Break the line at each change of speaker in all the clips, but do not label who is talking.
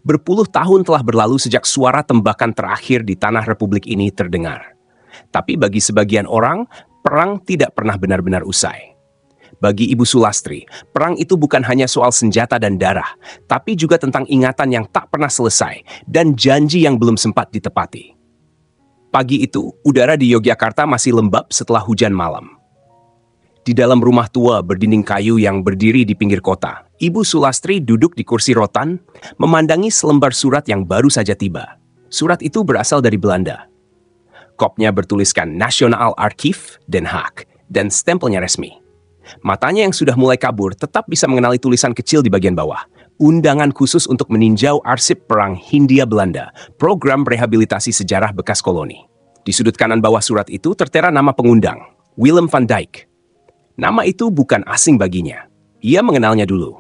Berpuluh tahun telah berlalu sejak suara tembakan terakhir di tanah Republik ini terdengar. Tapi bagi sebagian orang, perang tidak pernah benar-benar usai. Bagi Ibu Sulastri, perang itu bukan hanya soal senjata dan darah, tapi juga tentang ingatan yang tak pernah selesai dan janji yang belum sempat ditepati. Pagi itu, udara di Yogyakarta masih lembab setelah hujan malam. Di dalam rumah tua berdinding kayu yang berdiri di pinggir kota, Ibu Sulastri duduk di kursi rotan, memandangi selembar surat yang baru saja tiba. Surat itu berasal dari Belanda. Kopnya bertuliskan National Archief, Den Haag, dan stempelnya resmi. Matanya yang sudah mulai kabur tetap bisa mengenali tulisan kecil di bagian bawah. Undangan khusus untuk meninjau arsip perang Hindia-Belanda, program rehabilitasi sejarah bekas koloni. Di sudut kanan bawah surat itu tertera nama pengundang, Willem van Dijk. Nama itu bukan asing baginya. Ia mengenalnya dulu.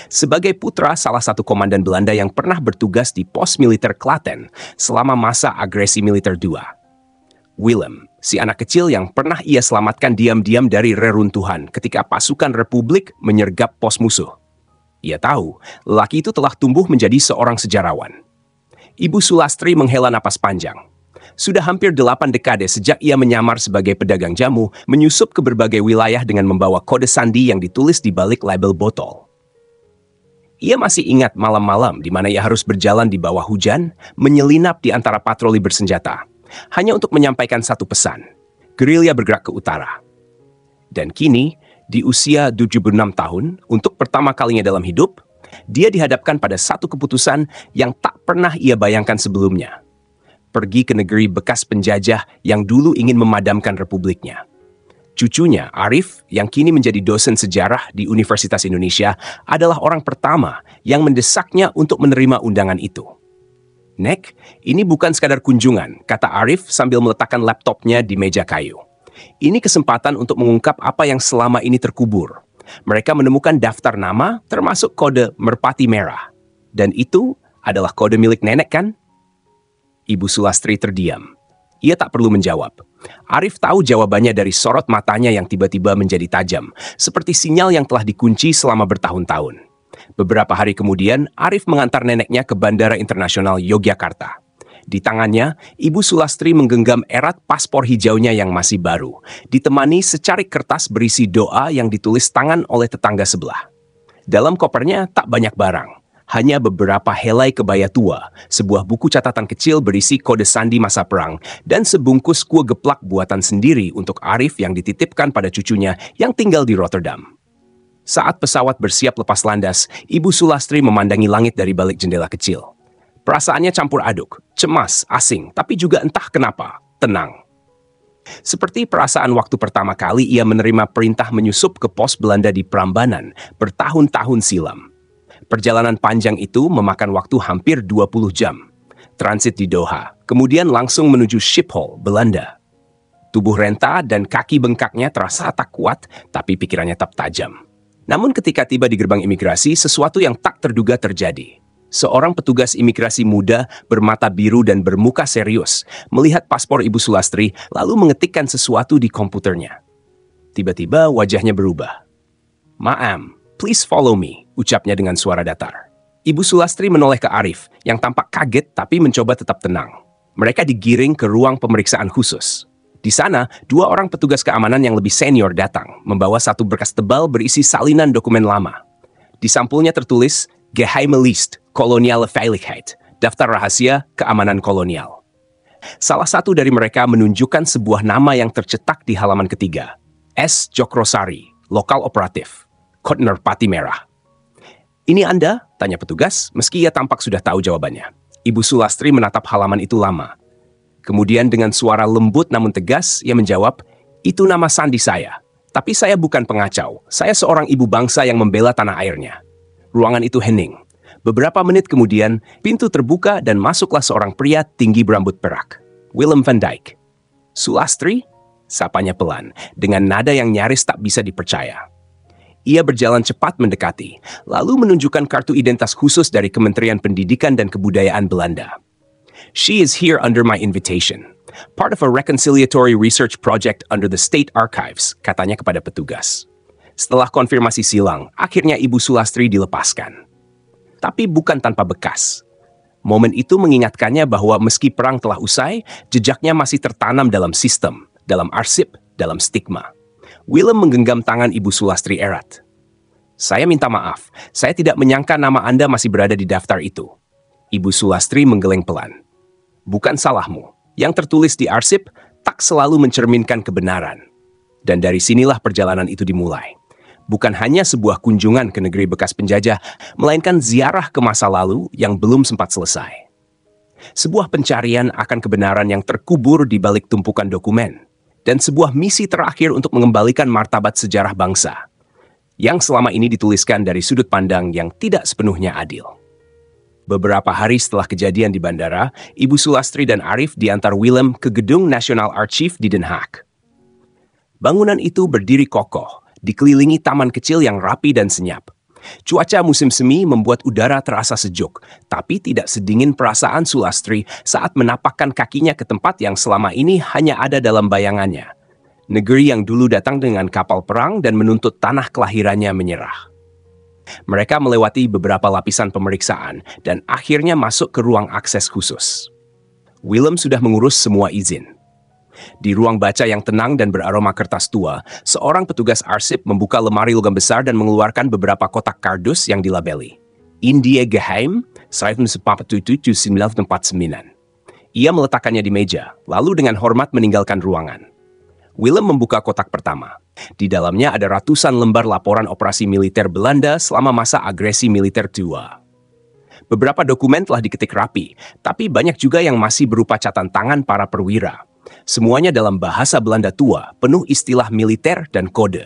Sebagai putra salah satu komandan Belanda yang pernah bertugas di pos militer Klaten selama masa agresi militer II. Willem, si anak kecil yang pernah ia selamatkan diam-diam dari reruntuhan ketika pasukan Republik menyergap pos musuh. Ia tahu, lelaki itu telah tumbuh menjadi seorang sejarawan. Ibu Sulastri menghela napas panjang. Sudah hampir 8 dekade sejak ia menyamar sebagai pedagang jamu, menyusup ke berbagai wilayah dengan membawa kode sandi yang ditulis di balik label botol. Ia masih ingat malam-malam di mana ia harus berjalan di bawah hujan, menyelinap di antara patroli bersenjata, hanya untuk menyampaikan satu pesan, gerilya bergerak ke utara. Dan kini, di usia 76 tahun, untuk pertama kalinya dalam hidup, dia dihadapkan pada satu keputusan yang tak pernah ia bayangkan sebelumnya. Pergi ke negeri bekas penjajah yang dulu ingin memadamkan republiknya. Cucunya, Arif, yang kini menjadi dosen sejarah di Universitas Indonesia, adalah orang pertama yang mendesaknya untuk menerima undangan itu. "Nek, ini bukan sekadar kunjungan," kata Arif sambil meletakkan laptopnya di meja kayu. "Ini kesempatan untuk mengungkap apa yang selama ini terkubur. Mereka menemukan daftar nama termasuk kode merpati merah. Dan itu adalah kode milik nenek kan?" Ibu Sulastri terdiam. Ia tak perlu menjawab. Arif tahu jawabannya dari sorot matanya yang tiba-tiba menjadi tajam, seperti sinyal yang telah dikunci selama bertahun-tahun. Beberapa hari kemudian, Arif mengantar neneknya ke Bandara Internasional Yogyakarta. Di tangannya, Ibu Sulastri menggenggam erat paspor hijaunya yang masih baru, ditemani secarik kertas berisi doa yang ditulis tangan oleh tetangga sebelah. Dalam kopernya tak banyak barang. Hanya beberapa helai kebaya tua, sebuah buku catatan kecil berisi kode sandi masa perang, dan sebungkus kue geplak buatan sendiri untuk Arif yang dititipkan pada cucunya yang tinggal di Rotterdam. Saat pesawat bersiap lepas landas, Ibu Sulastri memandangi langit dari balik jendela kecil. Perasaannya campur aduk, cemas, asing, tapi juga entah kenapa, tenang. Seperti perasaan waktu pertama kali ia menerima perintah menyusup ke pos Belanda di Prambanan bertahun-tahun silam. Perjalanan panjang itu memakan waktu hampir 20 jam. Transit di Doha, kemudian langsung menuju Schiphol, Belanda. Tubuh renta dan kaki bengkaknya terasa tak kuat, tapi pikirannya tetap tajam. Namun ketika tiba di gerbang imigrasi, sesuatu yang tak terduga terjadi. Seorang petugas imigrasi muda bermata biru dan bermuka serius melihat paspor Ibu Sulastri lalu mengetikkan sesuatu di komputernya. Tiba-tiba wajahnya berubah. "Ma'am, please follow me," ucapnya dengan suara datar. Ibu Sulastri menoleh ke Arif, yang tampak kaget tapi mencoba tetap tenang. Mereka digiring ke ruang pemeriksaan khusus. Di sana, 2 orang petugas keamanan yang lebih senior datang, membawa satu berkas tebal berisi salinan dokumen lama. Di sampulnya tertulis, Geheime List, Koloniale Veiligheid, daftar rahasia keamanan kolonial. Salah satu dari mereka menunjukkan sebuah nama yang tercetak di halaman ketiga. S. Jokrosari, lokal operatif. Kode merpati merah. "Ini Anda?" tanya petugas, meski ia tampak sudah tahu jawabannya. Ibu Sulastri menatap halaman itu lama. Kemudian dengan suara lembut namun tegas, ia menjawab, "Itu nama sandi saya. Tapi saya bukan pengacau. Saya seorang ibu bangsa yang membela tanah airnya." Ruangan itu hening. Beberapa menit kemudian, pintu terbuka dan masuklah seorang pria tinggi berambut perak. Willem van Dijk. "Sulastri?" sapanya pelan, dengan nada yang nyaris tak bisa dipercaya. Ia berjalan cepat mendekati, lalu menunjukkan kartu identitas khusus dari Kementerian Pendidikan dan Kebudayaan Belanda. "She is here under my invitation. Part of a reconciliatory research project under the State Archives," katanya kepada petugas. Setelah konfirmasi silang, akhirnya Ibu Sulastri dilepaskan. tapi bukan tanpa bekas. Momen itu mengingatkannya bahwa meski perang telah usai, jejaknya masih tertanam dalam sistem, dalam arsip, dalam stigma. Willem menggenggam tangan Ibu Sulastri erat. "Saya minta maaf, saya tidak menyangka nama Anda masih berada di daftar itu." Ibu Sulastri menggeleng pelan. "Bukan salahmu. Yang tertulis di arsip tak selalu mencerminkan kebenaran." Dan dari sinilah perjalanan itu dimulai. Bukan hanya sebuah kunjungan ke negeri bekas penjajah, melainkan ziarah ke masa lalu yang belum sempat selesai. Sebuah pencarian akan kebenaran yang terkubur di balik tumpukan dokumen, dan sebuah misi terakhir untuk mengembalikan martabat sejarah bangsa, yang selama ini dituliskan dari sudut pandang yang tidak sepenuhnya adil. Beberapa hari setelah kejadian di bandara, Ibu Sulastri dan Arif diantar Willem ke Gedung National Archive di Den Haag. Bangunan itu berdiri kokoh, dikelilingi taman kecil yang rapi dan senyap. Cuaca musim semi membuat udara terasa sejuk, tapi tidak sedingin perasaan Sulastri saat menapakkan kakinya ke tempat yang selama ini hanya ada dalam bayangannya. Negeri yang dulu datang dengan kapal perang dan menuntut tanah kelahirannya menyerah. Mereka melewati beberapa lapisan pemeriksaan dan akhirnya masuk ke ruang akses khusus. Willem sudah mengurus semua izin. Di ruang baca yang tenang dan beraroma kertas tua, seorang petugas arsip membuka lemari logam besar dan mengeluarkan beberapa kotak kardus yang dilabeli India Geheim 1949. Ia meletakkannya di meja, lalu dengan hormat meninggalkan ruangan. Willem membuka kotak pertama. Di dalamnya ada ratusan lembar laporan operasi militer Belanda selama masa agresi militer tua. Beberapa dokumen telah diketik rapi, tapi banyak juga yang masih berupa catatan tangan para perwira. Semuanya dalam bahasa Belanda tua, penuh istilah militer dan kode.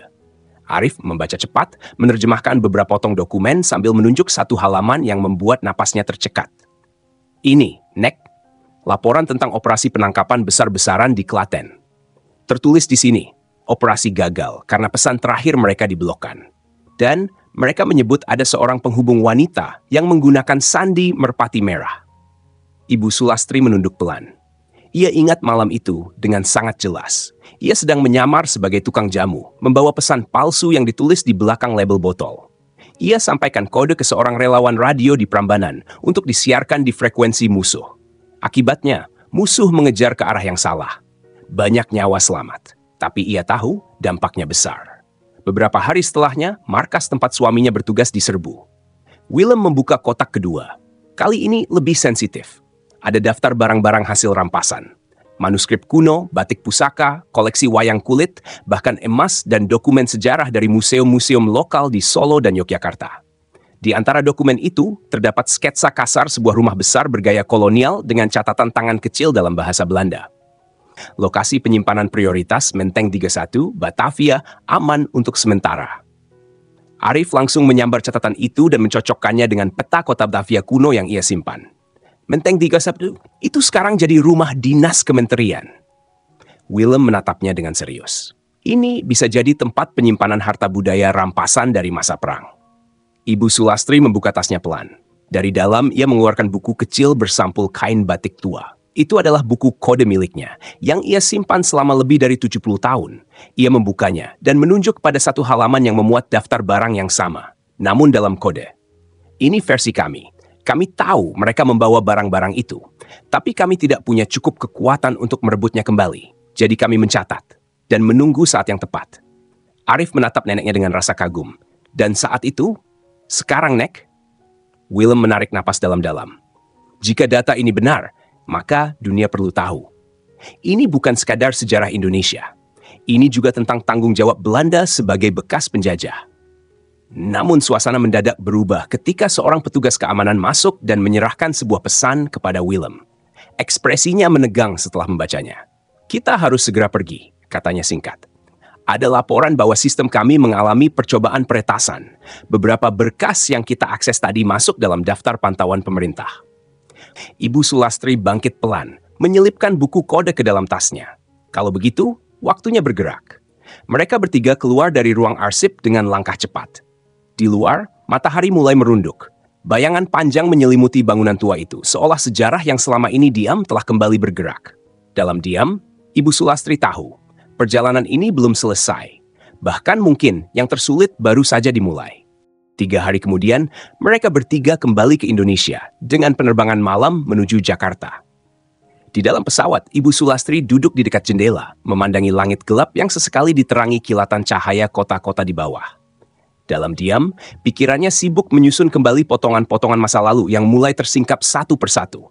Arif membaca cepat, menerjemahkan beberapa potong dokumen sambil menunjuk satu halaman yang membuat napasnya tercekat. "Ini, Nek, laporan tentang operasi penangkapan besar-besaran di Klaten. Tertulis di sini, operasi gagal karena pesan terakhir mereka diblokkan. Dan mereka menyebut ada seorang penghubung wanita yang menggunakan sandi merpati merah." Ibu Sulastri menunduk pelan. Ia ingat malam itu dengan sangat jelas. Ia sedang menyamar sebagai tukang jamu, membawa pesan palsu yang ditulis di belakang label botol. Ia sampaikan kode ke seorang relawan radio di Prambanan untuk disiarkan di frekuensi musuh. Akibatnya, musuh mengejar ke arah yang salah. Banyak nyawa selamat, tapi ia tahu dampaknya besar. Beberapa hari setelahnya, markas tempat suaminya bertugas diserbu. Willem membuka kotak kedua. Kali ini lebih sensitif. Ada daftar barang-barang hasil rampasan. Manuskrip kuno, batik pusaka, koleksi wayang kulit, bahkan emas dan dokumen sejarah dari museum-museum lokal di Solo dan Yogyakarta. Di antara dokumen itu, terdapat sketsa kasar sebuah rumah besar bergaya kolonial dengan catatan tangan kecil dalam bahasa Belanda. Lokasi penyimpanan prioritas Menteng 31, Batavia, aman untuk sementara. Arif langsung menyambar catatan itu dan mencocokkannya dengan peta kota Batavia kuno yang ia simpan. Menteng 31 itu sekarang jadi rumah dinas kementerian. Willem menatapnya dengan serius. Ini bisa jadi tempat penyimpanan harta budaya rampasan dari masa perang. Ibu Sulastri membuka tasnya pelan. Dari dalam, ia mengeluarkan buku kecil bersampul kain batik tua. Itu adalah buku kode miliknya, yang ia simpan selama lebih dari 70 tahun. Ia membukanya dan menunjuk pada satu halaman yang memuat daftar barang yang sama, namun dalam kode. "Ini versi kami. Kami tahu mereka membawa barang-barang itu, tapi kami tidak punya cukup kekuatan untuk merebutnya kembali. Jadi kami mencatat dan menunggu saat yang tepat." Arif menatap neneknya dengan rasa kagum. "Dan saat itu, sekarang, Nek?" Willem menarik napas dalam-dalam. "Jika data ini benar, maka dunia perlu tahu. Ini bukan sekadar sejarah Indonesia. Ini juga tentang tanggung jawab Belanda sebagai bekas penjajah." Namun suasana mendadak berubah ketika seorang petugas keamanan masuk dan menyerahkan sebuah pesan kepada Willem. Ekspresinya menegang setelah membacanya. "Kita harus segera pergi," katanya singkat. "Ada laporan bahwa sistem kami mengalami percobaan peretasan. Beberapa berkas yang kita akses tadi masuk dalam daftar pantauan pemerintah." Ibu Sulastri bangkit pelan, menyelipkan buku kode ke dalam tasnya. Kalau begitu, waktunya bergerak. Mereka bertiga keluar dari ruang arsip dengan langkah cepat. Di luar, matahari mulai merunduk. Bayangan panjang menyelimuti bangunan tua itu, seolah sejarah yang selama ini diam telah kembali bergerak. Dalam diam, Ibu Sulastri tahu, perjalanan ini belum selesai. Bahkan mungkin yang tersulit baru saja dimulai. 3 hari kemudian, mereka bertiga kembali ke Indonesia dengan penerbangan malam menuju Jakarta. Di dalam pesawat, Ibu Sulastri duduk di dekat jendela, memandangi langit gelap yang sesekali diterangi kilatan cahaya kota-kota di bawah. Dalam diam, pikirannya sibuk menyusun kembali potongan-potongan masa lalu yang mulai tersingkap satu persatu.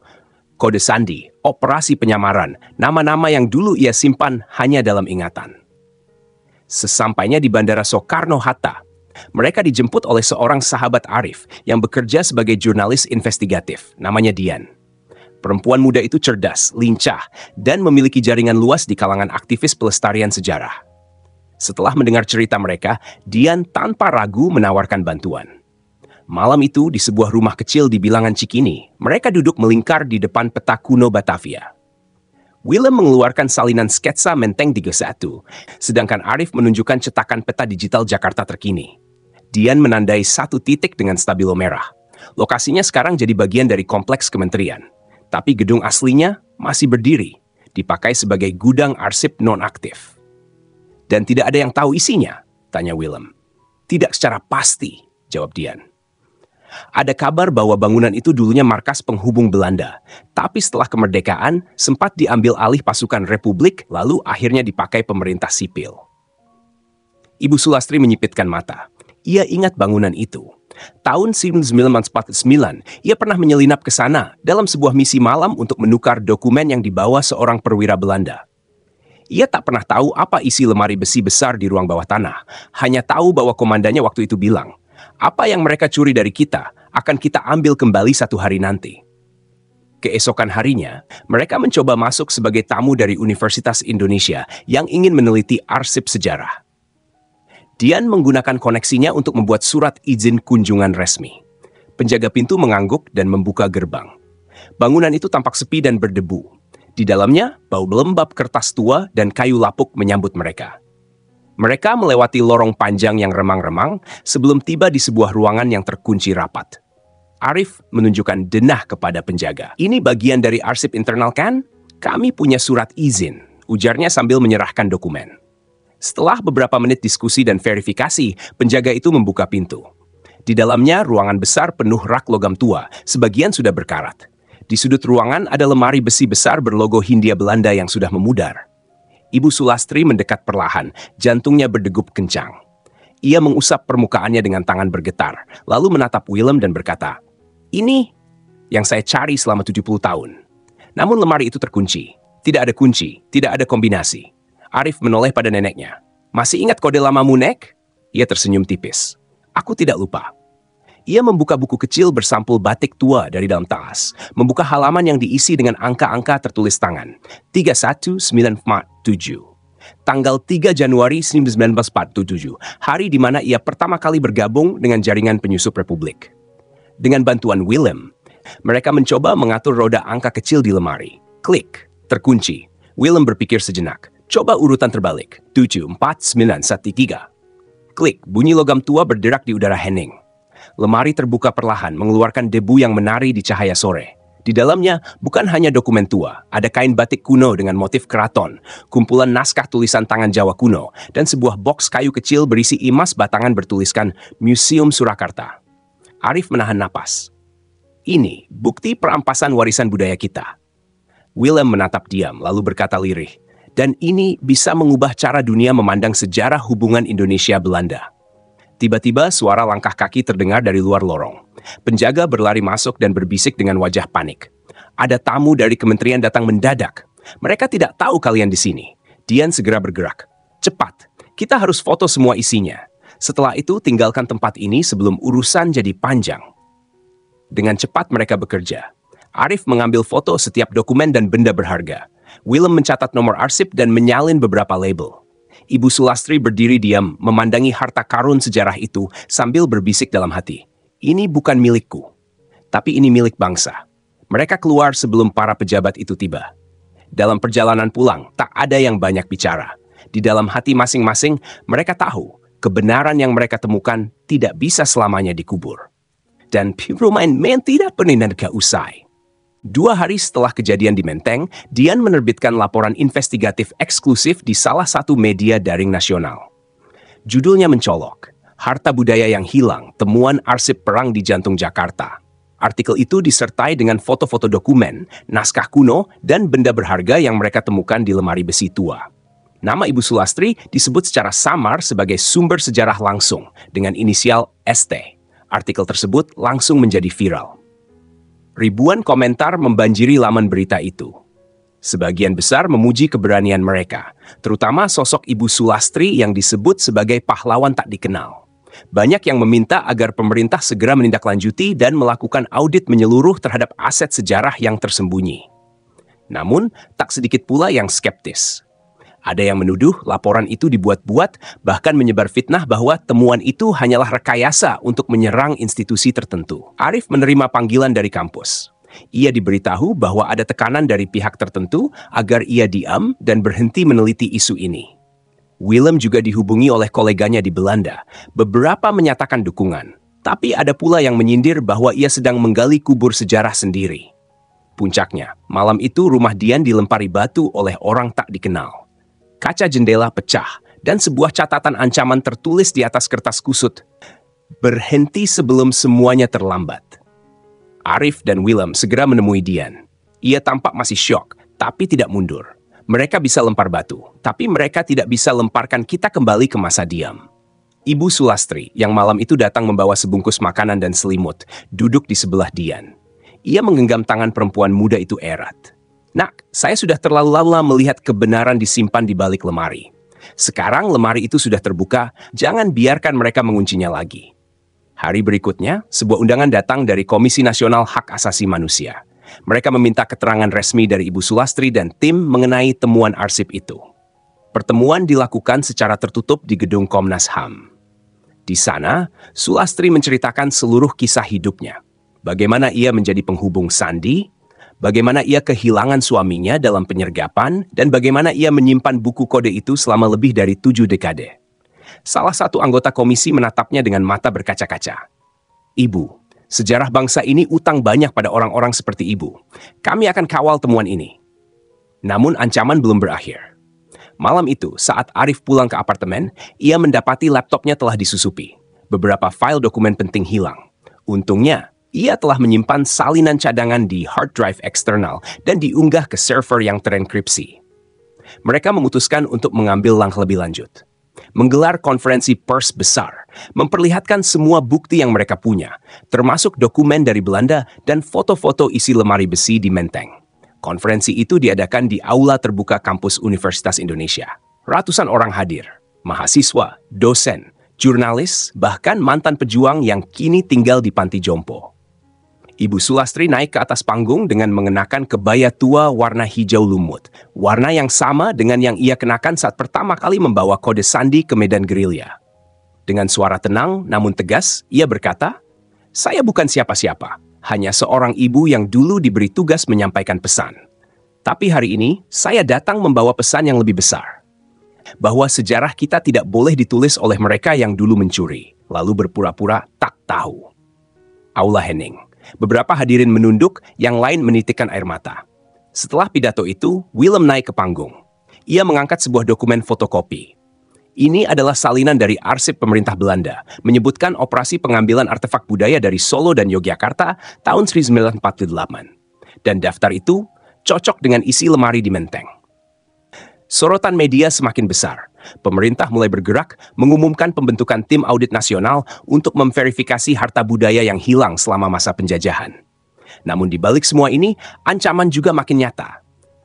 Kode sandi, operasi penyamaran, nama-nama yang dulu ia simpan hanya dalam ingatan. Sesampainya di Bandara Soekarno-Hatta, mereka dijemput oleh seorang sahabat Arif yang bekerja sebagai jurnalis investigatif, namanya Dian. Perempuan muda itu cerdas, lincah, dan memiliki jaringan luas di kalangan aktivis pelestarian sejarah. Setelah mendengar cerita mereka, Dian tanpa ragu menawarkan bantuan. Malam itu di sebuah rumah kecil di bilangan Cikini, mereka duduk melingkar di depan peta kuno Batavia. Willem mengeluarkan salinan sketsa Menteng 31, sedangkan Arif menunjukkan cetakan peta digital Jakarta terkini. Dian menandai satu titik dengan stabilo merah. Lokasinya sekarang jadi bagian dari kompleks kementerian. Tapi gedung aslinya masih berdiri, dipakai sebagai gudang arsip non-aktif. Dan tidak ada yang tahu isinya, tanya Willem. Tidak secara pasti, jawab Dian. Ada kabar bahwa bangunan itu dulunya markas penghubung Belanda, tapi setelah kemerdekaan sempat diambil alih pasukan Republik, lalu akhirnya dipakai pemerintah sipil. Ibu Sulastri menyipitkan mata. Ia ingat bangunan itu. Tahun 1949, ia pernah menyelinap ke sana dalam sebuah misi malam untuk menukar dokumen yang dibawa seorang perwira Belanda. Ia tak pernah tahu apa isi lemari besi besar di ruang bawah tanah, hanya tahu bahwa komandannya waktu itu bilang, "Apa yang mereka curi dari kita akan kita ambil kembali satu hari nanti." Keesokan harinya, mereka mencoba masuk sebagai tamu dari Universitas Indonesia yang ingin meneliti arsip sejarah. Dian menggunakan koneksinya untuk membuat surat izin kunjungan resmi. Penjaga pintu mengangguk dan membuka gerbang. Bangunan itu tampak sepi dan berdebu. Di dalamnya, bau lembab kertas tua dan kayu lapuk menyambut mereka. Mereka melewati lorong panjang yang remang-remang sebelum tiba di sebuah ruangan yang terkunci rapat. Arif menunjukkan denah kepada penjaga. "Ini bagian dari arsip internal kan? Kami punya surat izin," ujarnya sambil menyerahkan dokumen. Setelah beberapa menit diskusi dan verifikasi, penjaga itu membuka pintu. Di dalamnya, ruangan besar penuh rak logam tua, sebagian sudah berkarat. Di sudut ruangan ada lemari besi besar berlogo Hindia Belanda yang sudah memudar. Ibu Sulastri mendekat perlahan, jantungnya berdegup kencang. Ia mengusap permukaannya dengan tangan bergetar, lalu menatap Willem dan berkata, "Ini yang saya cari selama 70 tahun. Namun lemari itu terkunci. Tidak ada kunci, tidak ada kombinasi." Arif menoleh pada neneknya. "Masih ingat kode lamamu, Nek?" Ia tersenyum tipis. "Aku tidak lupa." Ia membuka buku kecil bersampul batik tua dari dalam tas, membuka halaman yang diisi dengan angka-angka tertulis tangan. 31947. Tanggal 3 Januari 1947, hari di mana ia pertama kali bergabung dengan jaringan penyusup Republik. Dengan bantuan Willem, mereka mencoba mengatur roda angka kecil di lemari. Klik, terkunci. Willem berpikir sejenak. Coba urutan terbalik, 74913. Klik, bunyi logam tua berderak di udara hening. Lemari terbuka perlahan, mengeluarkan debu yang menari di cahaya sore. Di dalamnya bukan hanya dokumen tua, ada kain batik kuno dengan motif keraton, kumpulan naskah tulisan tangan Jawa kuno, dan sebuah boks kayu kecil berisi imas batangan bertuliskan Museum Surakarta. Arif menahan napas. "Ini bukti perampasan warisan budaya kita." Willem menatap diam, lalu berkata lirih, "Dan ini bisa mengubah cara dunia memandang sejarah hubungan Indonesia-Belanda." Tiba-tiba suara langkah kaki terdengar dari luar lorong. Penjaga berlari masuk dan berbisik dengan wajah panik. "Ada tamu dari kementerian datang mendadak. Mereka tidak tahu kalian di sini." Dian segera bergerak. "Cepat, kita harus foto semua isinya. Setelah itu tinggalkan tempat ini sebelum urusan jadi panjang." Dengan cepat mereka bekerja. Arif mengambil foto setiap dokumen dan benda berharga. Willem mencatat nomor arsip dan menyalin beberapa label. Ibu Sulastri berdiri diam, memandangi harta karun sejarah itu sambil berbisik dalam hati. "Ini bukan milikku, tapi ini milik bangsa." Mereka keluar sebelum para pejabat itu tiba. Dalam perjalanan pulang, tak ada yang banyak bicara. Di dalam hati masing-masing, mereka tahu kebenaran yang mereka temukan tidak bisa selamanya dikubur. Dan permainan tidak pernah usai. 2 hari setelah kejadian di Menteng, Dian menerbitkan laporan investigatif eksklusif di salah satu media daring nasional. Judulnya mencolok, Harta Budaya yang Hilang, Temuan Arsip Perang di Jantung Jakarta. Artikel itu disertai dengan foto-foto dokumen, naskah kuno, dan benda berharga yang mereka temukan di lemari besi tua. Nama Ibu Sulastri disebut secara samar sebagai sumber sejarah langsung dengan inisial ST. Artikel tersebut langsung menjadi viral. Ribuan komentar membanjiri laman berita itu. Sebagian besar memuji keberanian mereka, terutama sosok Ibu Sulastri yang disebut sebagai pahlawan tak dikenal. Banyak yang meminta agar pemerintah segera menindaklanjuti dan melakukan audit menyeluruh terhadap aset sejarah yang tersembunyi. Namun, tak sedikit pula yang skeptis. Ada yang menuduh laporan itu dibuat-buat, bahkan menyebar fitnah bahwa temuan itu hanyalah rekayasa untuk menyerang institusi tertentu. Arif menerima panggilan dari kampus. Ia diberitahu bahwa ada tekanan dari pihak tertentu agar ia diam dan berhenti meneliti isu ini. Willem juga dihubungi oleh koleganya di Belanda. Beberapa menyatakan dukungan, tapi ada pula yang menyindir bahwa ia sedang menggali kubur sejarah sendiri. Puncaknya, malam itu rumah Dian dilempari batu oleh orang tak dikenal. Kaca jendela pecah, dan sebuah catatan ancaman tertulis di atas kertas kusut. Berhenti sebelum semuanya terlambat. Arif dan Willem segera menemui Dian. Ia tampak masih syok, tapi tidak mundur. Mereka bisa lempar batu, tapi mereka tidak bisa lemparkan kita kembali ke masa diam. Ibu Sulastri, yang malam itu datang membawa sebungkus makanan dan selimut, duduk di sebelah Dian. Ia menggenggam tangan perempuan muda itu erat. "Nak, saya sudah terlalu lama melihat kebenaran disimpan di balik lemari. Sekarang lemari itu sudah terbuka, jangan biarkan mereka menguncinya lagi." Hari berikutnya, sebuah undangan datang dari Komisi Nasional Hak Asasi Manusia. Mereka meminta keterangan resmi dari Ibu Sulastri dan tim mengenai temuan arsip itu. Pertemuan dilakukan secara tertutup di gedung Komnas HAM. Di sana, Sulastri menceritakan seluruh kisah hidupnya. Bagaimana ia menjadi penghubung sandi, bagaimana ia kehilangan suaminya dalam penyergapan, dan bagaimana ia menyimpan buku kode itu selama lebih dari 7 dekade. Salah satu anggota komisi menatapnya dengan mata berkaca-kaca. "Ibu, sejarah bangsa ini utang banyak pada orang-orang seperti Ibu. Kami akan kawal temuan ini." Namun ancaman belum berakhir. Malam itu, saat Arif pulang ke apartemen, ia mendapati laptopnya telah disusupi. Beberapa file dokumen penting hilang. Untungnya, ia telah menyimpan salinan cadangan di hard drive eksternal dan diunggah ke server yang terenkripsi. Mereka memutuskan untuk mengambil langkah lebih lanjut. Menggelar konferensi pers besar, memperlihatkan semua bukti yang mereka punya, termasuk dokumen dari Belanda dan foto-foto isi lemari besi di Menteng. Konferensi itu diadakan di Aula Terbuka Kampus Universitas Indonesia. Ratusan orang hadir, mahasiswa, dosen, jurnalis, bahkan mantan pejuang yang kini tinggal di panti jompo. Ibu Sulastri naik ke atas panggung dengan mengenakan kebaya tua warna hijau lumut, warna yang sama dengan yang ia kenakan saat pertama kali membawa kode sandi ke medan gerilya. Dengan suara tenang namun tegas, ia berkata, "Saya bukan siapa-siapa, hanya seorang ibu yang dulu diberi tugas menyampaikan pesan. Tapi hari ini, saya datang membawa pesan yang lebih besar. Bahwa sejarah kita tidak boleh ditulis oleh mereka yang dulu mencuri, lalu berpura-pura tak tahu." Aula hening. Beberapa hadirin menunduk, yang lain menitikkan air mata. Setelah pidato itu, Willem naik ke panggung. Ia mengangkat sebuah dokumen fotokopi. Ini adalah salinan dari arsip pemerintah Belanda, menyebutkan operasi pengambilan artefak budaya dari Solo dan Yogyakarta tahun 1948. Dan daftar itu cocok dengan isi lemari di Menteng. Sorotan media semakin besar. Pemerintah mulai bergerak mengumumkan pembentukan tim audit nasional untuk memverifikasi harta budaya yang hilang selama masa penjajahan. Namun di balik semua ini, ancaman juga makin nyata.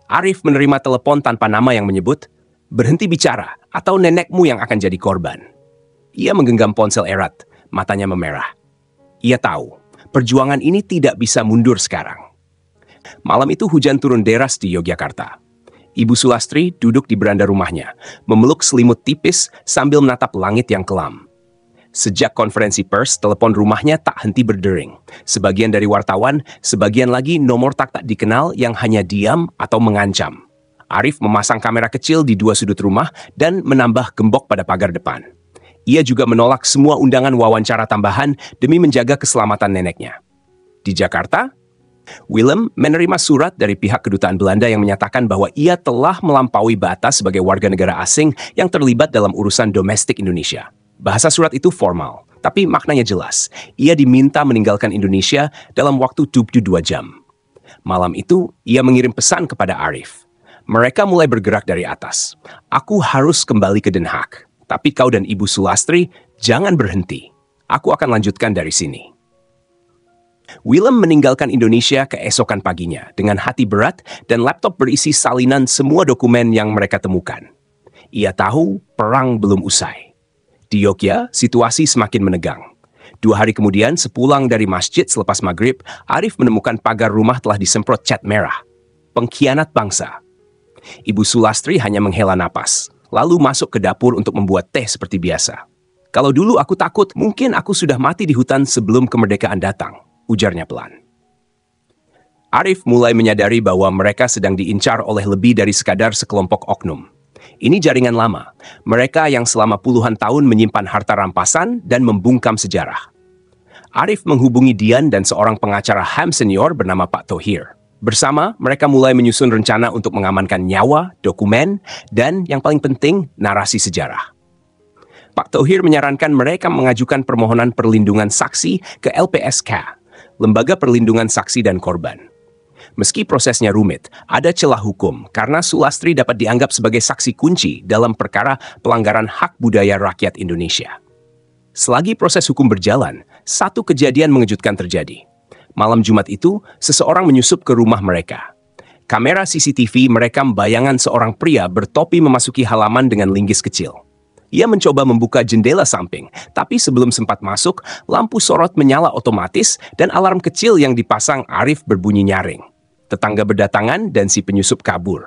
Arif menerima telepon tanpa nama yang menyebut, "Berhenti bicara, atau nenekmu yang akan jadi korban." Ia menggenggam ponsel erat, matanya memerah. Ia tahu, perjuangan ini tidak bisa mundur sekarang. Malam itu hujan turun deras di Yogyakarta. Ibu Sulastri duduk di beranda rumahnya, memeluk selimut tipis sambil menatap langit yang kelam. Sejak konferensi pers, telepon rumahnya tak henti berdering. Sebagian dari wartawan, sebagian lagi nomor tak dikenal yang hanya diam atau mengancam. Arif memasang kamera kecil di 2 sudut rumah dan menambah gembok pada pagar depan. Ia juga menolak semua undangan wawancara tambahan demi menjaga keselamatan neneknya. Di Jakarta, Willem menerima surat dari pihak kedutaan Belanda yang menyatakan bahwa ia telah melampaui batas sebagai warga negara asing yang terlibat dalam urusan domestik Indonesia. Bahasa surat itu formal, tapi maknanya jelas. Ia diminta meninggalkan Indonesia dalam waktu 72 jam. Malam itu, ia mengirim pesan kepada Arif. Mereka mulai bergerak dari atas. Aku harus kembali ke Den Haag. Tapi kau dan Ibu Sulastri, jangan berhenti. Aku akan lanjutkan dari sini. Willem meninggalkan Indonesia keesokan paginya dengan hati berat dan laptop berisi salinan semua dokumen yang mereka temukan. Ia tahu perang belum usai. Di Yogyakarta, situasi semakin menegang. 2 hari kemudian, sepulang dari masjid selepas maghrib, Arif menemukan pagar rumah telah disemprot cat merah. Pengkhianat bangsa. Ibu Sulastri hanya menghela napas, lalu masuk ke dapur untuk membuat teh seperti biasa. Kalau dulu aku takut, mungkin aku sudah mati di hutan sebelum kemerdekaan datang, ujarnya pelan. Arif mulai menyadari bahwa mereka sedang diincar oleh lebih dari sekadar sekelompok oknum. Ini jaringan lama, mereka yang selama puluhan tahun menyimpan harta rampasan dan membungkam sejarah. Arif menghubungi Dian dan seorang pengacara HAM senior bernama Pak Thohir. Bersama, mereka mulai menyusun rencana untuk mengamankan nyawa, dokumen, dan yang paling penting, narasi sejarah. Pak Thohir menyarankan mereka mengajukan permohonan perlindungan saksi ke LPSK, Lembaga Perlindungan Saksi dan Korban. Meski prosesnya rumit, ada celah hukum karena Sulastri dapat dianggap sebagai saksi kunci dalam perkara pelanggaran hak budaya rakyat Indonesia. Selagi proses hukum berjalan, satu kejadian mengejutkan terjadi. Malam Jumat itu, seseorang menyusup ke rumah mereka. Kamera CCTV merekam bayangan seorang pria bertopi memasuki halaman dengan linggis kecil. Ia mencoba membuka jendela samping, tapi sebelum sempat masuk, lampu sorot menyala otomatis dan alarm kecil yang dipasang Arif berbunyi nyaring. Tetangga berdatangan dan si penyusup kabur.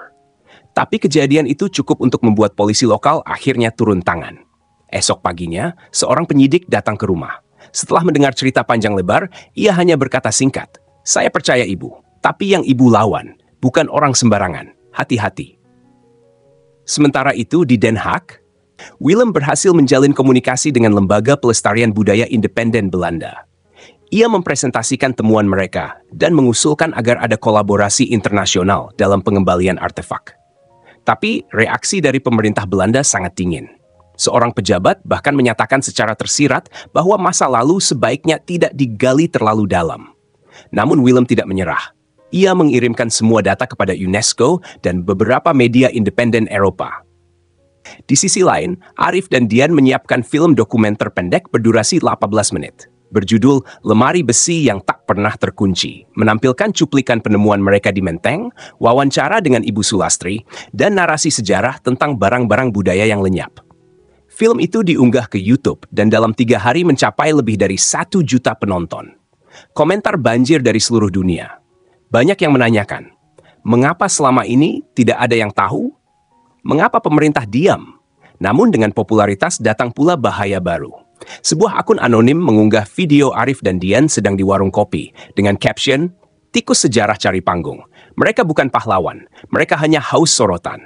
Tapi kejadian itu cukup untuk membuat polisi lokal akhirnya turun tangan. Esok paginya, seorang penyidik datang ke rumah. Setelah mendengar cerita panjang lebar, ia hanya berkata singkat, "Saya percaya ibu, tapi yang ibu lawan, bukan orang sembarangan. Hati-hati." Sementara itu di Den Haag, Willem berhasil menjalin komunikasi dengan Lembaga Pelestarian Budaya Independen Belanda. Ia mempresentasikan temuan mereka dan mengusulkan agar ada kolaborasi internasional dalam pengembalian artefak. Tapi reaksi dari pemerintah Belanda sangat dingin. Seorang pejabat bahkan menyatakan secara tersirat bahwa masa lalu sebaiknya tidak digali terlalu dalam. Namun Willem tidak menyerah. Ia mengirimkan semua data kepada UNESCO dan beberapa media independen Eropa. Di sisi lain, Arif dan Dian menyiapkan film dokumenter pendek berdurasi 18 menit. Berjudul Lemari Besi yang Tak Pernah Terkunci, menampilkan cuplikan penemuan mereka di Menteng, wawancara dengan Ibu Sulastri, dan narasi sejarah tentang barang-barang budaya yang lenyap. Film itu diunggah ke YouTube dan dalam 3 hari mencapai lebih dari 1 juta penonton. Komentar banjir dari seluruh dunia. Banyak yang menanyakan, mengapa selama ini tidak ada yang tahu? Mengapa pemerintah diam? Namun dengan popularitas datang pula bahaya baru. Sebuah akun anonim mengunggah video Arif dan Dian sedang di warung kopi dengan caption, "Tikus sejarah cari panggung. Mereka bukan pahlawan, mereka hanya haus sorotan."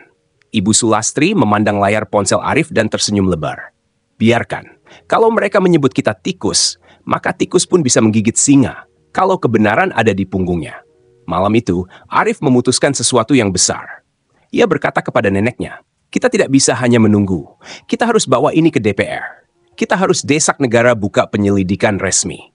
Ibu Sulastri memandang layar ponsel Arif dan tersenyum lebar. "Biarkan, kalau mereka menyebut kita tikus, maka tikus pun bisa menggigit singa kalau kebenaran ada di punggungnya." Malam itu, Arif memutuskan sesuatu yang besar. Ia berkata kepada neneknya, "Kita tidak bisa hanya menunggu. Kita harus bawa ini ke DPR. Kita harus desak negara buka penyelidikan resmi."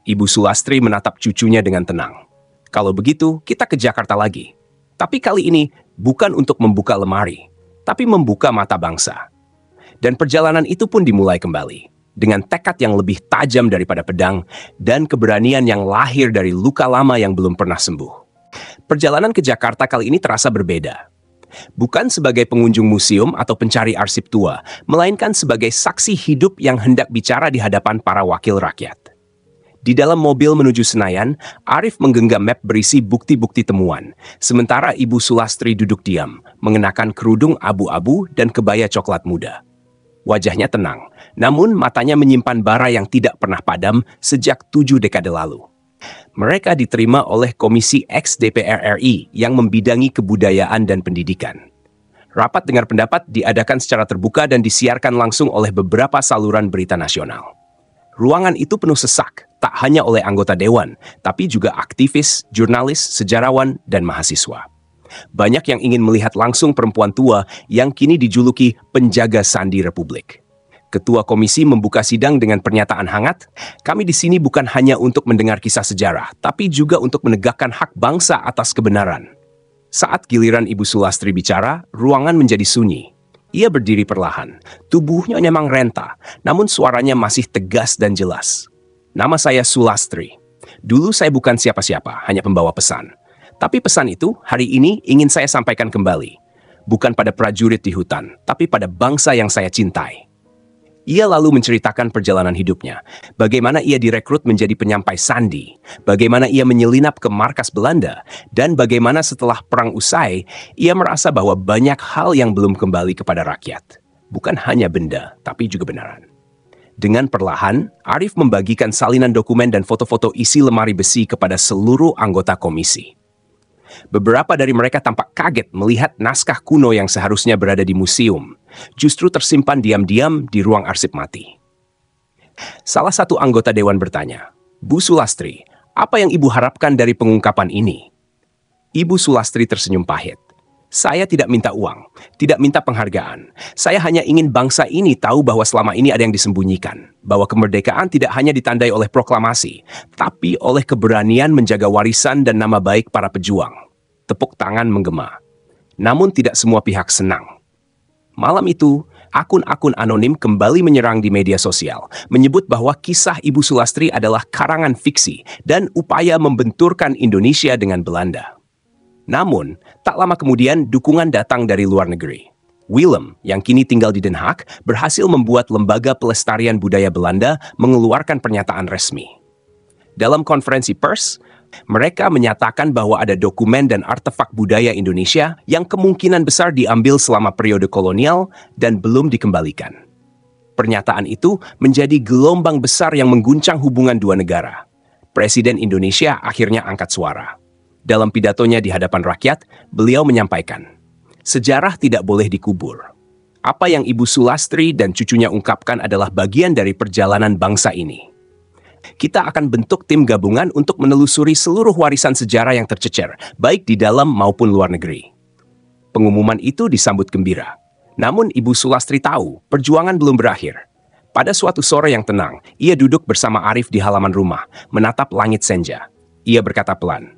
Ibu Sulastri menatap cucunya dengan tenang. "Kalau begitu, kita ke Jakarta lagi. Tapi kali ini bukan untuk membuka lemari, tapi membuka mata bangsa." Dan perjalanan itu pun dimulai kembali, dengan tekad yang lebih tajam daripada pedang dan keberanian yang lahir dari luka lama yang belum pernah sembuh. Perjalanan ke Jakarta kali ini terasa berbeda. Bukan sebagai pengunjung museum atau pencari arsip tua, melainkan sebagai saksi hidup yang hendak bicara di hadapan para wakil rakyat. Di dalam mobil menuju Senayan, Arif menggenggam map berisi bukti-bukti temuan, sementara Ibu Sulastri duduk diam, mengenakan kerudung abu-abu dan kebaya coklat muda. Wajahnya tenang, namun matanya menyimpan bara yang tidak pernah padam sejak 7 dekade lalu. Mereka diterima oleh Komisi X DPR RI yang membidangi kebudayaan dan pendidikan. Rapat dengar pendapat diadakan secara terbuka dan disiarkan langsung oleh beberapa saluran berita nasional. Ruangan itu penuh sesak, tak hanya oleh anggota dewan, tapi juga aktivis, jurnalis, sejarawan, dan mahasiswa. Banyak yang ingin melihat langsung perempuan tua yang kini dijuluki penjaga sandi Republik. Ketua komisi membuka sidang dengan pernyataan hangat, "Kami di sini bukan hanya untuk mendengar kisah sejarah, tapi juga untuk menegakkan hak bangsa atas kebenaran." Saat giliran Ibu Sulastri bicara, ruangan menjadi sunyi. Ia berdiri perlahan, tubuhnya memang renta, namun suaranya masih tegas dan jelas. "Nama saya Sulastri. Dulu saya bukan siapa-siapa, hanya pembawa pesan. Tapi pesan itu hari ini ingin saya sampaikan kembali. Bukan pada prajurit di hutan, tapi pada bangsa yang saya cintai." Ia lalu menceritakan perjalanan hidupnya, bagaimana ia direkrut menjadi penyampai sandi, bagaimana ia menyelinap ke markas Belanda, dan bagaimana setelah perang usai, ia merasa bahwa banyak hal yang belum kembali kepada rakyat. Bukan hanya benda, tapi juga benaran. Dengan perlahan, Arif membagikan salinan dokumen dan foto-foto isi lemari besi kepada seluruh anggota komisi. Beberapa dari mereka tampak kaget melihat naskah kuno yang seharusnya berada di museum, justru tersimpan diam-diam di ruang arsip mati. Salah satu anggota dewan bertanya, "Bu Sulastri, apa yang ibu harapkan dari pengungkapan ini?" Ibu Sulastri tersenyum pahit. "Saya tidak minta uang, tidak minta penghargaan. Saya hanya ingin bangsa ini tahu bahwa selama ini ada yang disembunyikan, bahwa kemerdekaan tidak hanya ditandai oleh proklamasi, tapi oleh keberanian menjaga warisan dan nama baik para pejuang." Tepuk tangan menggema. Namun tidak semua pihak senang. Malam itu, akun-akun anonim kembali menyerang di media sosial, menyebut bahwa kisah Ibu Sulastri adalah karangan fiksi dan upaya membenturkan Indonesia dengan Belanda. Namun, tak lama kemudian dukungan datang dari luar negeri. Willem, yang kini tinggal di Den Haag, berhasil membuat Lembaga Pelestarian Budaya Belanda mengeluarkan pernyataan resmi. Dalam konferensi pers, mereka menyatakan bahwa ada dokumen dan artefak budaya Indonesia yang kemungkinan besar diambil selama periode kolonial dan belum dikembalikan. Pernyataan itu menjadi gelombang besar yang mengguncang hubungan dua negara. Presiden Indonesia akhirnya angkat suara. Dalam pidatonya di hadapan rakyat, beliau menyampaikan, "Sejarah tidak boleh dikubur. Apa yang Ibu Sulastri dan cucunya ungkapkan adalah bagian dari perjalanan bangsa ini. Kita akan bentuk tim gabungan untuk menelusuri seluruh warisan sejarah yang tercecer, baik di dalam maupun luar negeri." Pengumuman itu disambut gembira. Namun Ibu Sulastri tahu, perjuangan belum berakhir. Pada suatu sore yang tenang, ia duduk bersama Arif di halaman rumah, menatap langit senja. Ia berkata pelan,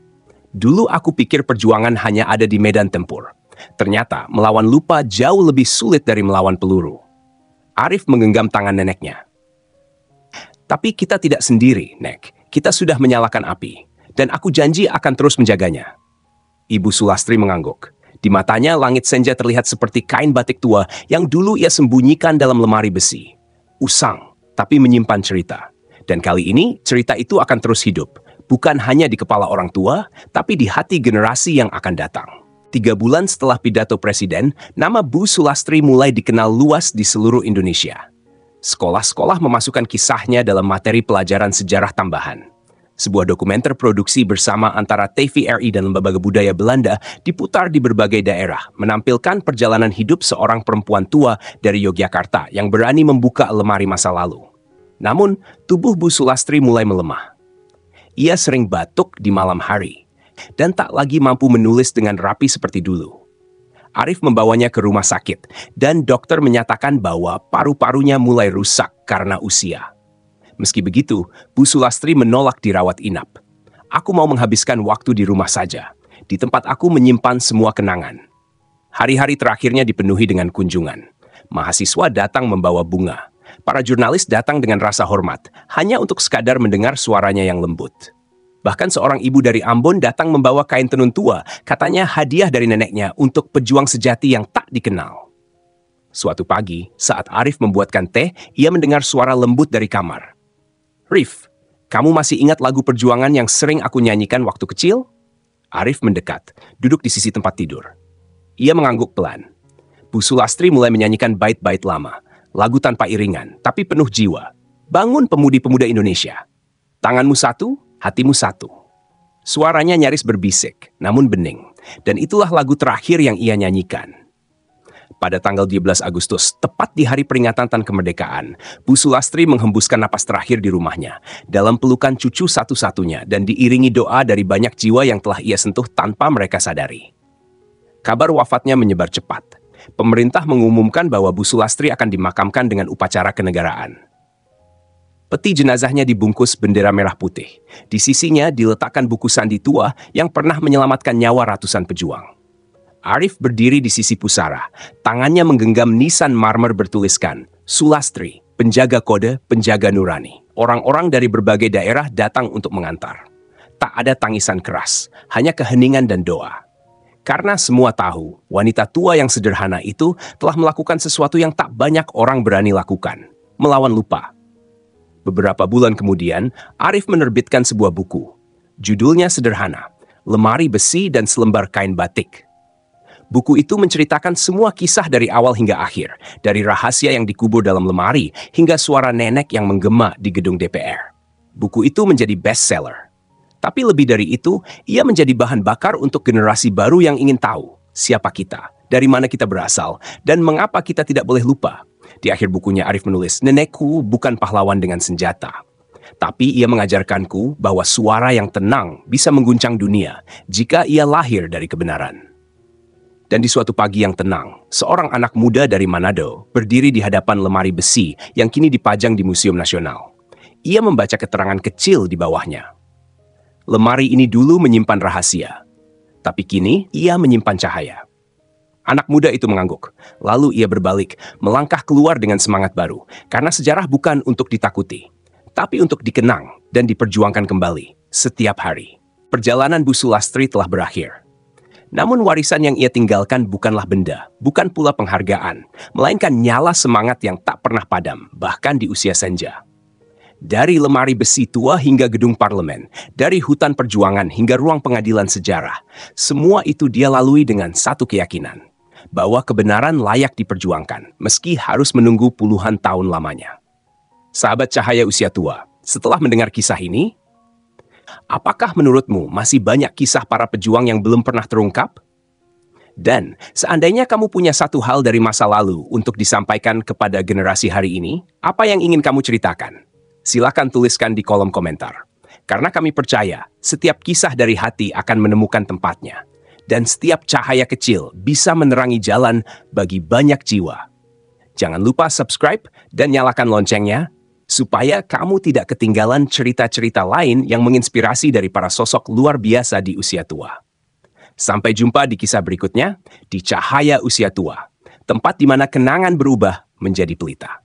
"Dulu aku pikir perjuangan hanya ada di medan tempur. Ternyata melawan lupa jauh lebih sulit dari melawan peluru." Arif menggenggam tangan neneknya. "Tapi kita tidak sendiri, Nek. Kita sudah menyalakan api. Dan aku janji akan terus menjaganya." Ibu Sulastri mengangguk. Di matanya langit senja terlihat seperti kain batik tua yang dulu ia sembunyikan dalam lemari besi. Usang, tapi menyimpan cerita. Dan kali ini cerita itu akan terus hidup. Bukan hanya di kepala orang tua, tapi di hati generasi yang akan datang. 3 bulan setelah pidato presiden, nama Bu Sulastri mulai dikenal luas di seluruh Indonesia. Sekolah-sekolah memasukkan kisahnya dalam materi pelajaran sejarah tambahan. Sebuah dokumenter produksi bersama antara TVRI dan Lembaga Budaya Belanda diputar di berbagai daerah, menampilkan perjalanan hidup seorang perempuan tua dari Yogyakarta yang berani membuka lemari masa lalu. Namun, tubuh Bu Sulastri mulai melemah. Ia sering batuk di malam hari, dan tak lagi mampu menulis dengan rapi seperti dulu. Arif membawanya ke rumah sakit, dan dokter menyatakan bahwa paru-parunya mulai rusak karena usia. Meski begitu, Bu Sulastri menolak dirawat inap. "Aku mau menghabiskan waktu di rumah saja, di tempat aku menyimpan semua kenangan." Hari-hari terakhirnya dipenuhi dengan kunjungan. Mahasiswa datang membawa bunga. Para jurnalis datang dengan rasa hormat, hanya untuk sekadar mendengar suaranya yang lembut. Bahkan seorang ibu dari Ambon datang membawa kain tenun tua, katanya hadiah dari neneknya untuk pejuang sejati yang tak dikenal. Suatu pagi, saat Arif membuatkan teh, ia mendengar suara lembut dari kamar. "Rif, kamu masih ingat lagu perjuangan yang sering aku nyanyikan waktu kecil?" Arif mendekat, duduk di sisi tempat tidur. Ia mengangguk pelan. Bu Sulastri mulai menyanyikan bait-bait lama, lagu tanpa iringan, tapi penuh jiwa. "Bangun pemudi-pemuda Indonesia. Tanganmu satu, hatimu satu." Suaranya nyaris berbisik, namun bening. Dan itulah lagu terakhir yang ia nyanyikan. Pada tanggal 12 Agustus, tepat di hari peringatan Tan Kemerdekaan, Bu Sulastri menghembuskan napas terakhir di rumahnya, dalam pelukan cucu satu-satunya dan diiringi doa dari banyak jiwa yang telah ia sentuh tanpa mereka sadari. Kabar wafatnya menyebar cepat. pemerintah mengumumkan bahwa Bu Sulastri akan dimakamkan dengan upacara kenegaraan. Peti jenazahnya dibungkus bendera merah putih. Di sisinya diletakkan buku sandi tua yang pernah menyelamatkan nyawa ratusan pejuang. Arif berdiri di sisi pusara, tangannya menggenggam nisan marmer bertuliskan, Sulastri, penjaga kode, penjaga nurani. Orang-orang dari berbagai daerah datang untuk mengantar. Tak ada tangisan keras, hanya keheningan dan doa. Karena semua tahu, wanita tua yang sederhana itu telah melakukan sesuatu yang tak banyak orang berani lakukan, melawan lupa. Beberapa bulan kemudian, Arif menerbitkan sebuah buku. Judulnya sederhana, Lemari Besi dan Selembar Kain Batik. Buku itu menceritakan semua kisah dari awal hingga akhir, dari rahasia yang dikubur dalam lemari hingga suara nenek yang menggema di gedung DPR. Buku itu menjadi bestseller. Tapi lebih dari itu, ia menjadi bahan bakar untuk generasi baru yang ingin tahu siapa kita, dari mana kita berasal, dan mengapa kita tidak boleh lupa. Di akhir bukunya Arif menulis, nenekku bukan pahlawan dengan senjata. Tapi ia mengajarkanku bahwa suara yang tenang bisa mengguncang dunia jika ia lahir dari kebenaran. Dan di suatu pagi yang tenang, seorang anak muda dari Manado berdiri di hadapan lemari besi yang kini dipajang di Museum Nasional. Ia membaca keterangan kecil di bawahnya. Lemari ini dulu menyimpan rahasia, tapi kini ia menyimpan cahaya. Anak muda itu mengangguk, lalu ia berbalik, melangkah keluar dengan semangat baru, karena sejarah bukan untuk ditakuti, tapi untuk dikenang dan diperjuangkan kembali setiap hari. Perjalanan Bu Sulastri telah berakhir. Namun warisan yang ia tinggalkan bukanlah benda, bukan pula penghargaan, melainkan nyala semangat yang tak pernah padam, bahkan di usia senja. Dari lemari besi tua hingga gedung parlemen, dari hutan perjuangan hingga ruang pengadilan sejarah, semua itu dia lalui dengan satu keyakinan, bahwa kebenaran layak diperjuangkan, meski harus menunggu puluhan tahun lamanya. Sahabat Cahaya Usia Tua, setelah mendengar kisah ini, apakah menurutmu masih banyak kisah para pejuang yang belum pernah terungkap? Dan seandainya kamu punya satu hal dari masa lalu untuk disampaikan kepada generasi hari ini, apa yang ingin kamu ceritakan? Silakan tuliskan di kolom komentar. Karena kami percaya, setiap kisah dari hati akan menemukan tempatnya. Dan setiap cahaya kecil bisa menerangi jalan bagi banyak jiwa. Jangan lupa subscribe dan nyalakan loncengnya, supaya kamu tidak ketinggalan cerita-cerita lain yang menginspirasi dari para sosok luar biasa di usia tua. Sampai jumpa di kisah berikutnya, di Cahaya Usia Tua. Tempat di mana kenangan berubah menjadi pelita.